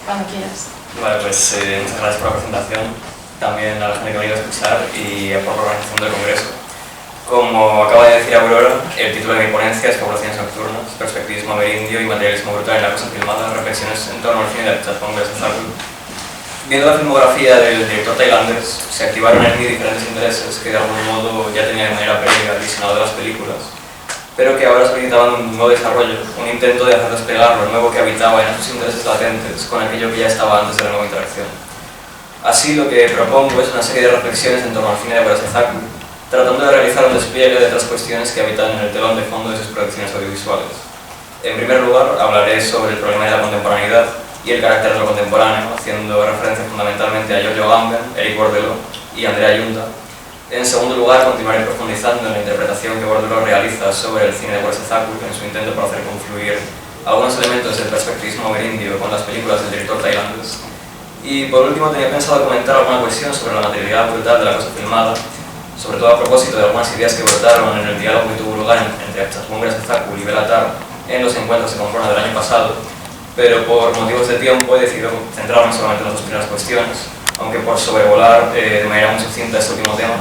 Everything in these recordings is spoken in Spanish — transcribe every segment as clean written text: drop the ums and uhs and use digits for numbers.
Cuando quieras. Vale, pues muchas gracias por la presentación, también a la gente que ha venido a escuchar y por la organización del congreso. Como acaba de decir Aurora, el título de mi ponencia es Poblaciones nocturnas, perspectivismo amerindio y materialismo brutal en la cosa filmada, reflexiones en torno al cine de Achazón Gracizáculo. Viendo la filmografía del director tailandés, se activaron en mí diferentes intereses que de algún modo ya tenía de manera previa el visionado de las películas, pero que ahora solicitaban un nuevo desarrollo, un intento de hacer despegar lo nuevo que habitaba en esos intereses latentes con aquello que ya estaba antes de la nueva interacción. Así, lo que propongo es una serie de reflexiones en torno al cine de Gracizáculo, tratando de realizar un despliegue de otras cuestiones que habitan en el telón de fondo de sus producciones audiovisuales. En primer lugar, hablaré sobre el problema de la contemporaneidad y el carácter de lo contemporáneo, haciendo referencia fundamentalmente a Giorgio Agamben, Éric Bordelot y Andrea Yunda. En segundo lugar, continuaré profundizando en la interpretación que Bordelot realiza sobre el cine de Gracizáculo en su intento por hacer confluir algunos elementos del perspectivismo amerindio con las películas del director tailandés. Y por último, tenía pensado comentar alguna cuestión sobre la materialidad brutal de la cosa filmada, sobre todo a propósito de algunas ideas que brotaron en el diálogo que tuvo lugar entre Achazón Gracizáculo y Béla Tarr en los encuentros de Pamplona del año pasado, pero por motivos de tiempo he decidido centrarme solamente en las dos primeras cuestiones, aunque por sobrevolar de manera muy sucinta este último tema,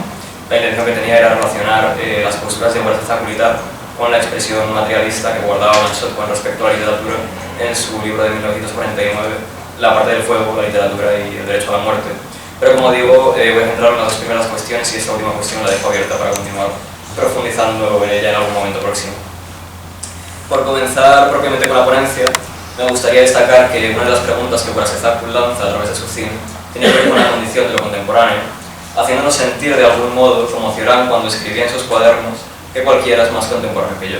la intención que tenía era relacionar las posturas de Gracizáculo y Tarr con la expresión materialista que guardaba Blanchot con respecto a la literatura en su libro de 1949, La parte del fuego, la literatura y el derecho a la muerte. Pero como digo, voy a centrarme en las dos primeras cuestiones y esta última cuestión la dejo abierta para continuar profundizando en ella en algún momento próximo. Por comenzar propiamente con la ponencia, me gustaría destacar que una de las preguntas que Gracizáculo lanza a través de su cine tiene que ver con la condición de lo contemporáneo, haciéndonos sentir de algún modo como Cioran cuando escribía en sus cuadernos que cualquiera es más contemporáneo que yo.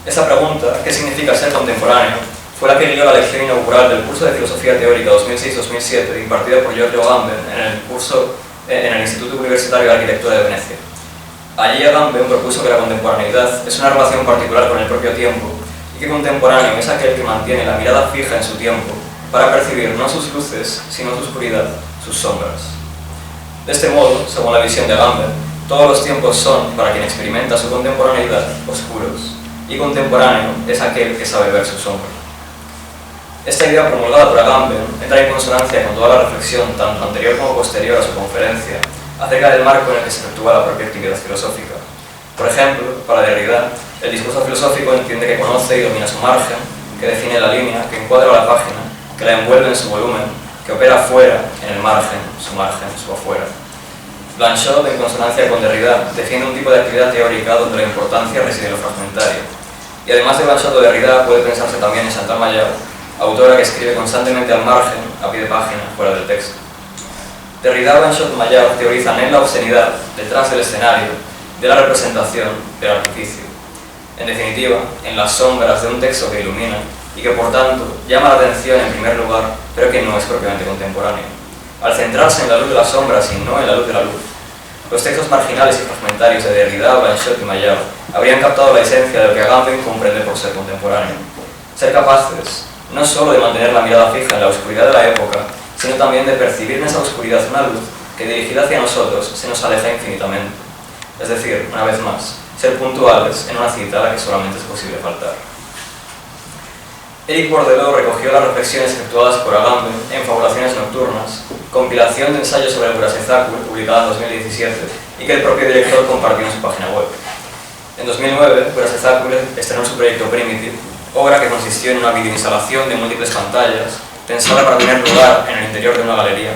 Esta pregunta, ¿qué significa ser contemporáneo?, fue la que guió la lección inaugural del curso de Filosofía Teórica 2006-2007 impartida por Giorgio Agamben en el Instituto Universitario de Arquitectura de Venecia. Allí Agamben propuso que la contemporaneidad es una relación particular con el propio tiempo y que contemporáneo es aquel que mantiene la mirada fija en su tiempo para percibir no sus luces, sino su oscuridad, sus sombras. De este modo, según la visión de Agamben, todos los tiempos son, para quien experimenta su contemporaneidad, oscuros, y contemporáneo es aquel que sabe ver su sombra. Esta idea promulgada por Agamben entra en consonancia con toda la reflexión, tanto anterior como posterior a su conferencia, acerca del marco en el que se efectúa la propia actividad filosófica. Por ejemplo, para Derrida, el discurso filosófico entiende que conoce y domina su margen, que define la línea, que encuadra la página, que la envuelve en su volumen, que opera fuera, en el margen, su afuera. Blanchot, en consonancia con Derrida, defiende un tipo de actividad teórica donde la importancia reside en lo fragmentario. Y además de Blanchot o Derrida, puede pensarse también en Chantal Maillard, autora que escribe constantemente al margen, a pie de página, fuera del texto. Derrida, Blanchot y Maillard teorizan en la obscenidad, detrás del escenario, de la representación, del artificio. En definitiva, en las sombras de un texto que ilumina y que por tanto llama la atención en primer lugar, pero que no es propiamente contemporáneo. Al centrarse en la luz de las sombras y no en la luz de la luz, los textos marginales y fragmentarios de Derrida, Blanchot y Maillard habrían captado la esencia de lo que Agamben comprende por ser contemporáneo. Ser capaces no solo de mantener la mirada fija en la oscuridad de la época, sino también de percibir en esa oscuridad una luz que dirigida hacia nosotros se nos aleja infinitamente. Es decir, una vez más, ser puntuales en una cita a la que solamente es posible faltar. Éric Bordelot recogió las reflexiones efectuadas por Agamben en Fabulaciones Nocturnas, compilación de ensayos sobre el Gracizáculo, publicada en 2017, y que el propio director compartió en su página web. En 2009, Gracizáculo estrenó su proyecto Primitive, obra que consistió en una videoinstalación de múltiples pantallas, pensada para tener lugar en el interior de una galería,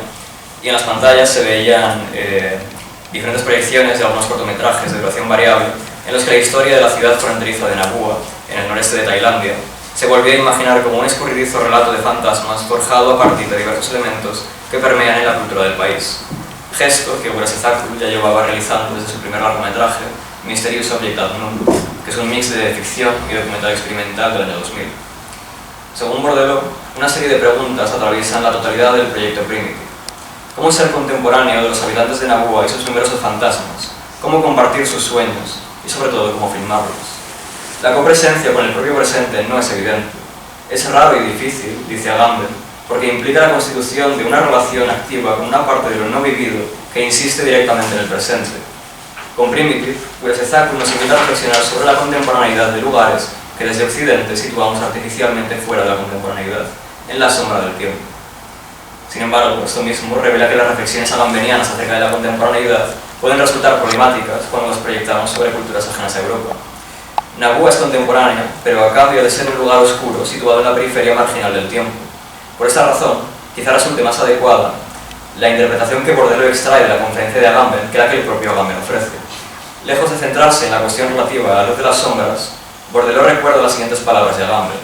y en las pantallas se veían diferentes proyecciones de algunos cortometrajes de duración variable, en los que la historia de la ciudad fronteriza de Nabua, en el noreste de Tailandia, se volvió a imaginar como un escurridizo relato de fantasmas forjado a partir de diversos elementos que permean en la cultura del país. Gesto que Gracizáculo ya llevaba realizando desde su primer largometraje, Mysterious Object Unknown, que es un mix de ficción y documental experimental del año 2000. Según Bordelot, una serie de preguntas atraviesan la totalidad del proyecto Primitive. ¿Cómo ser contemporáneo de los habitantes de Nabua y sus numerosos fantasmas? ¿Cómo compartir sus sueños? Y sobre todo, ¿cómo filmarlos? La copresencia con el propio presente no es evidente. Es raro y difícil, dice Agamben, porque implica la constitución de una relación activa con una parte de lo no vivido que insiste directamente en el presente. Con Primitive, Gracizáculo nos invita a reflexionar sobre la contemporaneidad de lugares que desde Occidente situamos artificialmente fuera de la contemporaneidad, en la sombra del tiempo. Sin embargo, esto mismo revela que las reflexiones agambenianas acerca de la contemporaneidad pueden resultar problemáticas cuando las proyectamos sobre culturas ajenas a Europa. Naboo es contemporánea, pero a cambio de ser un lugar oscuro situado en la periferia marginal del tiempo. Por esta razón, quizá resulte más adecuada la interpretación que Bourdieu extrae de la conferencia de Agamben que la que el propio Agamben ofrece. Lejos de centrarse en la cuestión relativa a la luz de las sombras, Bourdieu recuerda las siguientes palabras de Agamben: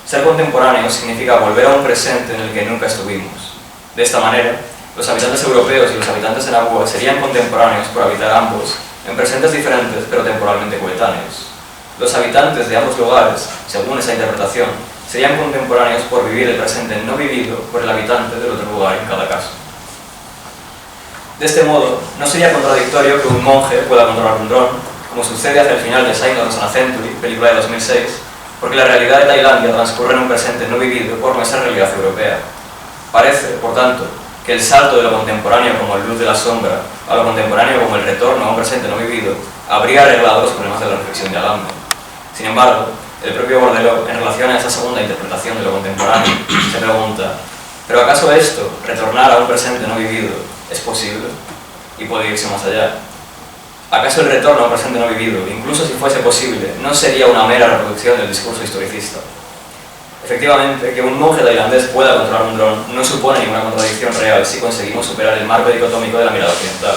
ser contemporáneo significa volver a un presente en el que nunca estuvimos. De esta manera, los habitantes europeos y los habitantes de Naboo serían contemporáneos por habitar ambos en presentes diferentes pero temporalmente coetáneos. Los habitantes de ambos lugares, según esa interpretación, serían contemporáneos por vivir el presente no vivido por el habitante del otro lugar en cada caso. De este modo, no sería contradictorio que un monje pueda controlar un dron, como sucede hacia el final de Sign of the Century, película de 2006, porque la realidad de Tailandia transcurre en un presente no vivido por nuestra realidad europea. Parece, por tanto, que el salto de lo contemporáneo como luz de la sombra a lo contemporáneo como el retorno a un presente no vivido habría arreglado los problemas de la reflexión de Agamben. Sin embargo, el propio Bourdieu, en relación a esa segunda interpretación de lo contemporáneo, se pregunta: ¿pero acaso esto, retornar a un presente no vivido, es posible? Y puede irse más allá. ¿Acaso el retorno a un presente no vivido, incluso si fuese posible, no sería una mera reproducción del discurso historicista? Efectivamente, que un monje tailandés pueda controlar un dron no supone ninguna contradicción real si conseguimos superar el marco dicotómico de la mirada occidental.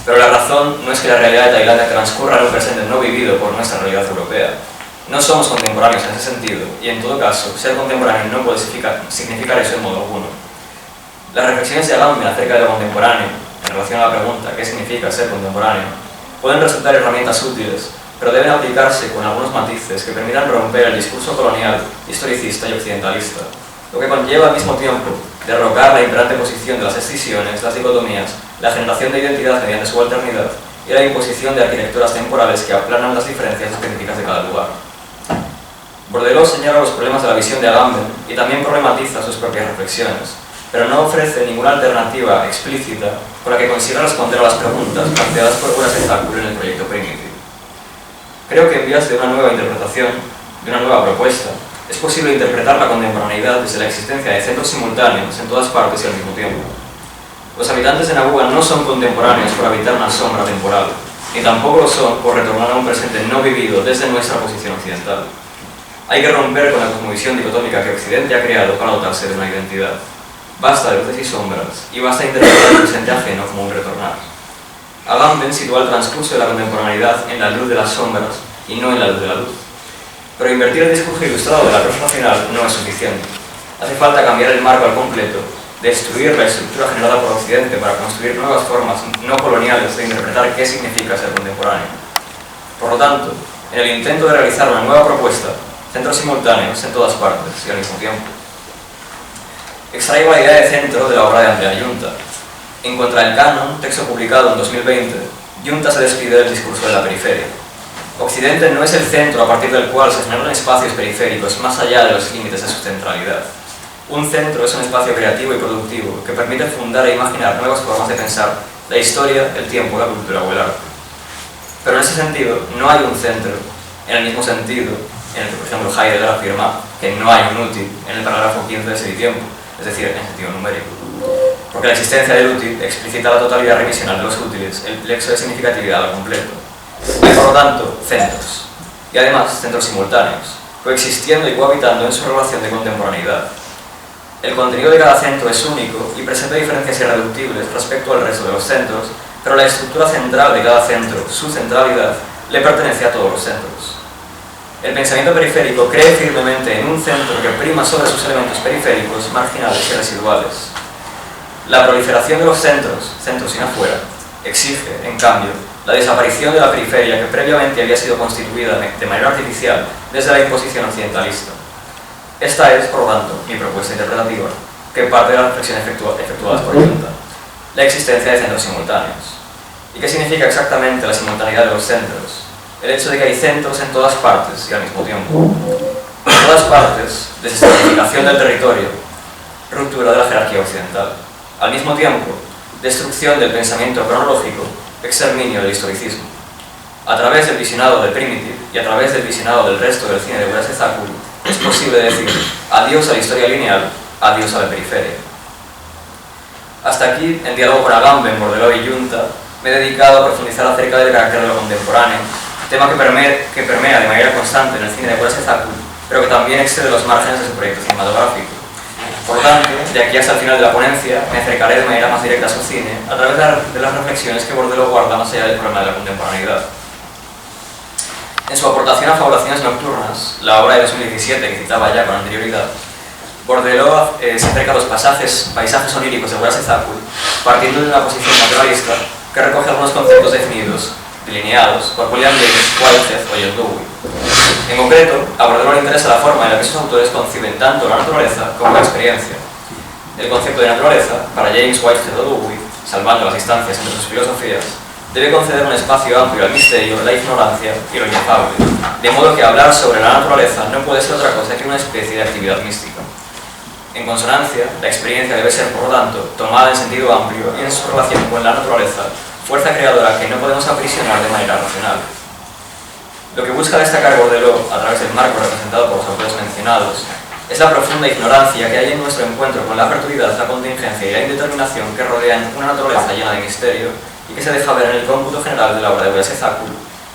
Pero la razón no es que la realidad de Tailandia transcurra en un presente no vivido por nuestra realidad europea. No somos contemporáneos en ese sentido, y en todo caso, ser contemporáneo no puede significar eso en modo alguno. Las reflexiones de Agamben acerca de lo contemporáneo, en relación a la pregunta ¿qué significa ser contemporáneo?, pueden resultar herramientas útiles, pero deben aplicarse con algunos matices que permitan romper el discurso colonial, historicista y occidentalista, lo que conlleva al mismo tiempo derrocar la imperante posición de las escisiones, las dicotomías, la generación de identidad mediante su alternidad y la imposición de arquitecturas temporales que aplanan las diferencias específicas de cada lugar. Bourdieu señala los problemas de la visión de Agamben y también problematiza sus propias reflexiones, pero no ofrece ninguna alternativa explícita con la que consiga responder a las preguntas planteadas por Guerasezakul en el proyecto Primitive. Creo que en vías de una nueva interpretación, de una nueva propuesta, es posible interpretar la contemporaneidad desde la existencia de centros simultáneos en todas partes y al mismo tiempo. Los habitantes de Naboo no son contemporáneos por habitar una sombra temporal, ni tampoco lo son por retornar a un presente no vivido desde nuestra posición occidental. Hay que romper con la cosmovisión dicotómica que Occidente ha creado para dotarse de una identidad. Basta de luces y sombras, y basta interpretar el presente ajeno como un retornar. Agamben sitúa el transcurso de la contemporaneidad en la luz de las sombras y no en la luz de la luz. Pero invertir el discurso ilustrado de la cruz nacional no es suficiente. Hace falta cambiar el marco al completo, destruir la estructura generada por Occidente para construir nuevas formas no coloniales de interpretar qué significa ser contemporáneo. Por lo tanto, en el intento de realizar una nueva propuesta, centros simultáneos en todas partes y al mismo tiempo. Extraigo la idea de centro de la obra de Andrea Giunta. En Contra el Canon, texto publicado en 2020, Giunta se despide del discurso de la periferia. Occidente no es el centro a partir del cual se generan espacios periféricos más allá de los límites de su centralidad. Un centro es un espacio creativo y productivo que permite fundar e imaginar nuevas formas de pensar la historia, el tiempo, la cultura o el arte. Pero en ese sentido, no hay un centro, en el mismo sentido en el que, por ejemplo, Heidegger afirma que no hay un útil en el parágrafo 15 de Ser y Tiempo, es decir, en sentido numérico. Porque la existencia del útil explicita la totalidad revisional de los útiles, el plexo de significatividad al completo. Hay, por lo tanto, centros, y además centros simultáneos, coexistiendo y cohabitando en su relación de contemporaneidad. El contenido de cada centro es único y presenta diferencias irreductibles respecto al resto de los centros, pero la estructura central de cada centro, su centralidad, le pertenece a todos los centros. El pensamiento periférico cree firmemente en un centro que prima sobre sus elementos periféricos, marginales y residuales. La proliferación de los centros, centros sin afuera, exige, en cambio, la desaparición de la periferia que previamente había sido constituida de manera artificial desde la imposición occidentalista. Esta es, por lo tanto, mi propuesta interpretativa, que parte de las reflexiones efectuadas por Giunta, la existencia de centros simultáneos. ¿Y qué significa exactamente la simultaneidad de los centros? El hecho de que hay centros en todas partes y al mismo tiempo. En todas partes, desestratificación del territorio, ruptura de la jerarquía occidental. Al mismo tiempo, destrucción del pensamiento cronológico, exterminio del historicismo. A través del visionado de Primitive y a través del visionado del resto del cine de Guerasezakul, es posible decir adiós a la historia lineal, adiós a la periferia. Hasta aquí, en diálogo con Agamben, Bordelot y Junta, me he dedicado a profundizar acerca del carácter de lo contemporáneo, tema que permea de manera constante en el cine de Kurosawa, pero que también excede los márgenes de su proyecto cinematográfico. Por tanto, de aquí hasta el final de la ponencia, me acercaré de manera más directa a su cine, a través de las reflexiones que Bordelot guarda más allá del problema de la contemporaneidad. En su aportación a Fabulaciones Nocturnas, la obra de 2017 que citaba ya con anterioridad, Bordelot se acerca a los paisajes oníricos de Kurosawa, partiendo de una posición naturalista que recoge algunos conceptos definidos, delineados por William James, Whitehead o John Dewey. En concreto, a Bordelot le interesa la forma en la que sus autores conciben tanto la naturaleza como la experiencia. El concepto de naturaleza, para James, Whitehead o Dewey, salvando las distancias entre sus filosofías, debe conceder un espacio amplio al misterio, la ignorancia y lo inefable, de modo que hablar sobre la naturaleza no puede ser otra cosa que una especie de actividad mística. En consonancia, la experiencia debe ser, por lo tanto, tomada en sentido amplio y en su relación con la naturaleza, fuerza creadora que no podemos aprisionar de manera racional. Lo que busca destacar Bordelot, a través del marco representado por los autores mencionados, es la profunda ignorancia que hay en nuestro encuentro con la perturbidad, la contingencia y la indeterminación que rodean una naturaleza llena de misterio y que se deja ver en el cómputo general de la obra de Kurosawa,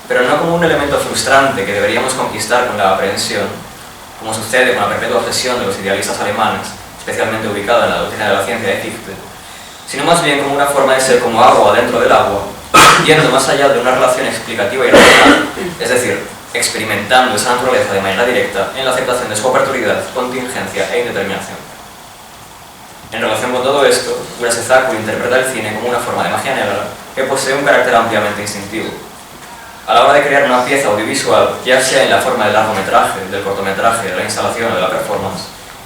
pero no como un elemento frustrante que deberíamos conquistar con la aprehensión, como sucede con la perpetua obsesión de los idealistas alemanes, especialmente ubicada en la doctrina de la ciencia de Fichte, sino más bien como una forma de ser como agua dentro del agua, yendo más allá de una relación explicativa y racional, es decir, experimentando esa naturaleza de manera directa en la aceptación de su oportunidad, contingencia e indeterminación. En relación con todo esto, Kurosawa interpreta el cine como una forma de magia negra que posee un carácter ampliamente instintivo. A la hora de crear una pieza audiovisual, ya sea en la forma del largometraje, del cortometraje, de la instalación o de la performance,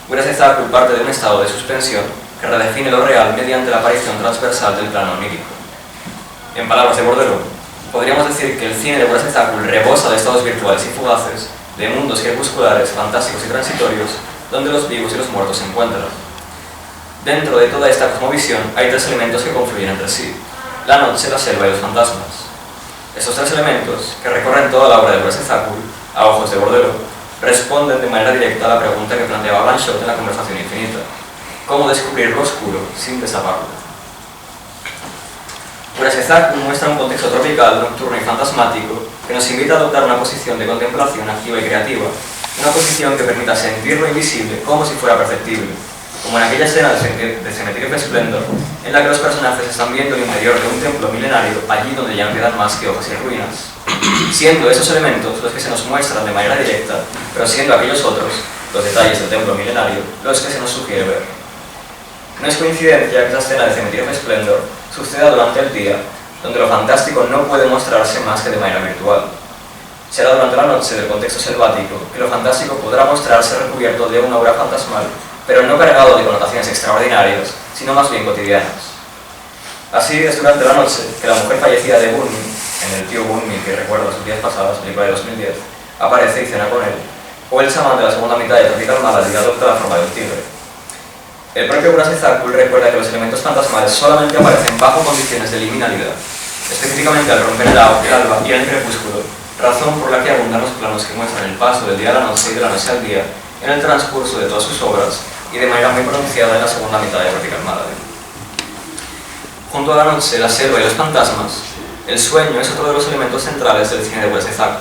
Kurosawa parte de un estado de suspensión que redefine lo real mediante la aparición transversal del plano onírico. En palabras de Bordelot, podríamos decir que el cine de Kurosawa rebosa de estados virtuales y fugaces, de mundos crepusculares, fantásticos y transitorios, donde los vivos y los muertos se encuentran. Dentro de toda esta cosmovisión hay tres elementos que confluyen entre sí: la noche, la selva y los fantasmas. Estos tres elementos, que recorren toda la obra de Kurosawa, a ojos de Bordelot, responden de manera directa a la pregunta que planteaba Blanchot en la Conversación Infinita: ¿cómo descubrir lo oscuro sin desaparlo? Kurosawa muestra un contexto tropical, nocturno y fantasmático que nos invita a adoptar una posición de contemplación activa y creativa, una posición que permita sentir lo invisible como si fuera perceptible, como en aquella escena de Cemetery of Splendor, en la que los personajes están viendo el interior de un templo milenario, allí donde ya no quedan más que hojas y ruinas, siendo esos elementos los que se nos muestran de manera directa, pero siendo aquellos otros, los detalles del templo milenario, los que se nos sugiere ver. No es coincidencia que esa escena de Cemetery of Splendor suceda durante el día, donde lo fantástico no puede mostrarse más que de manera virtual. Será durante la noche del contexto selvático que lo fantástico podrá mostrarse recubierto de una aura fantasmal, pero no cargado de connotaciones extraordinarias, sino más bien cotidianas. Así es durante la noche que la mujer fallecida de Bunny, en El tío Bunny que recuerda sus días pasados, película de 2010, aparece y cena con él, o el chamán de la segunda mitad de Tropical Malady adopta la forma de un tigre. El propio Kurosawa recuerda que los elementos fantasmales solamente aparecen bajo condiciones de liminalidad, específicamente al romper el alba y el crepúsculo, razón por la que abundan los planos que muestran el paso del día a la noche y de la noche al día en el transcurso de todas sus obras y de manera muy pronunciada en la segunda mitad de Tropical Malady. Junto a la noche, la selva y los fantasmas, el sueño es otro de los elementos centrales del cine de Kurosawa.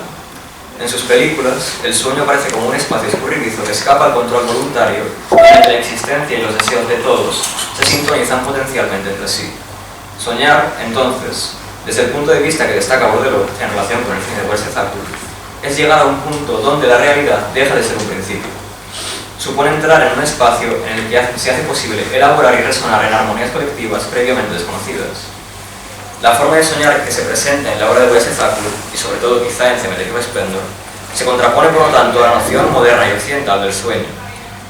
En sus películas, el sueño aparece como un espacio escurridizo que escapa al control voluntario en el que la existencia y los deseos de todos se sintonizan potencialmente entre sí. Soñar, entonces, desde el punto de vista que destaca Bordelot en relación con el cine de Kurosawa, es llegar a un punto donde la realidad deja de ser un principio. Supone entrar en un espacio en el que se hace posible elaborar y resonar en armonías colectivas previamente desconocidas. La forma de soñar que se presenta en la obra de Kurosawa, y sobre todo quizá en Cemetery of Splendor, se contrapone por lo tanto a la noción moderna y occidental del sueño.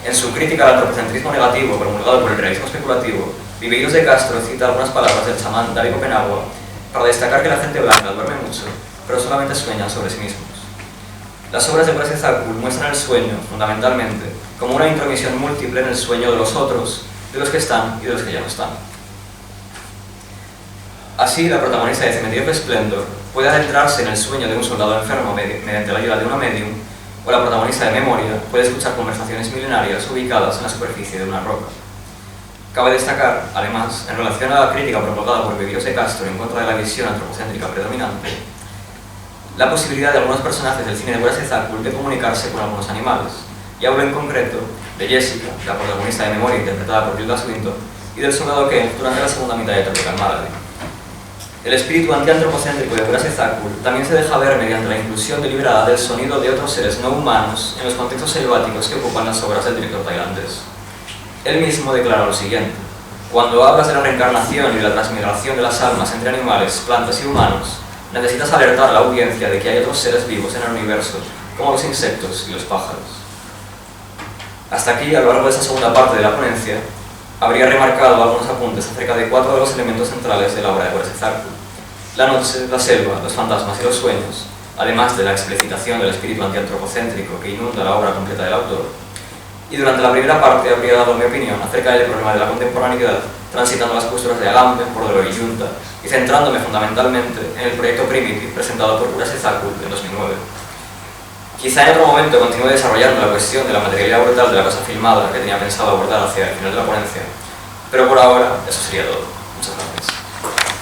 En su crítica al antropocentrismo negativo promulgado por el realismo especulativo, Viveros de Castro cita algunas palabras del chamán David Copenhague para destacar que la gente blanca duerme mucho, pero solamente sueñan sobre sí mismos. Las obras de Kurosawa muestran el sueño, fundamentalmente, como una intromisión múltiple en el sueño de los otros, de los que están y de los que ya no están. Así, la protagonista de Cemetery of Splendor puede adentrarse en el sueño de un soldado enfermo mediante la ayuda de una medium, o la protagonista de Memoria puede escuchar conversaciones milenarias ubicadas en la superficie de una roca. Cabe destacar, además, en relación a la crítica propagada por Viveros de Castro en contra de la visión antropocéntrica predominante, la posibilidad de algunos personajes del cine de Weerasethakul de comunicarse con algunos animales, y hablo en concreto de Jessica, la protagonista de Memoria interpretada por Tilda Swinton, y del soldado Ken durante la segunda mitad de Tropical Malady. El espíritu antiantropocéntrico de Weerasethakul también se deja ver mediante la inclusión deliberada del sonido de otros seres no humanos en los contextos selváticos que ocupan las obras del director tailandés. Él mismo declara lo siguiente: cuando hablas de la reencarnación y de la transmigración de las almas entre animales, plantas y humanos, necesitas alertar a la audiencia de que hay otros seres vivos en el universo, como los insectos y los pájaros. Hasta aquí, a lo largo de esta segunda parte de la ponencia, habría remarcado algunos apuntes acerca de 4 de los elementos centrales de la obra de Weerasethakul: la noche, la selva, los fantasmas y los sueños, además de la explicitación del espíritu antiantropocéntrico que inunda la obra completa del autor. Y durante la primera parte habría dado mi opinión acerca del problema de la contemporaneidad, transitando las posturas de Agamben, Bordelo y Junta, y centrándome fundamentalmente en el proyecto Primitive presentado por Weerasethakul en 2009. Quizá en otro momento continúe desarrollando la cuestión de la materialidad brutal de la cosa filmada que tenía pensado abordar hacia el final de la ponencia, pero por ahora eso sería todo. Muchas gracias.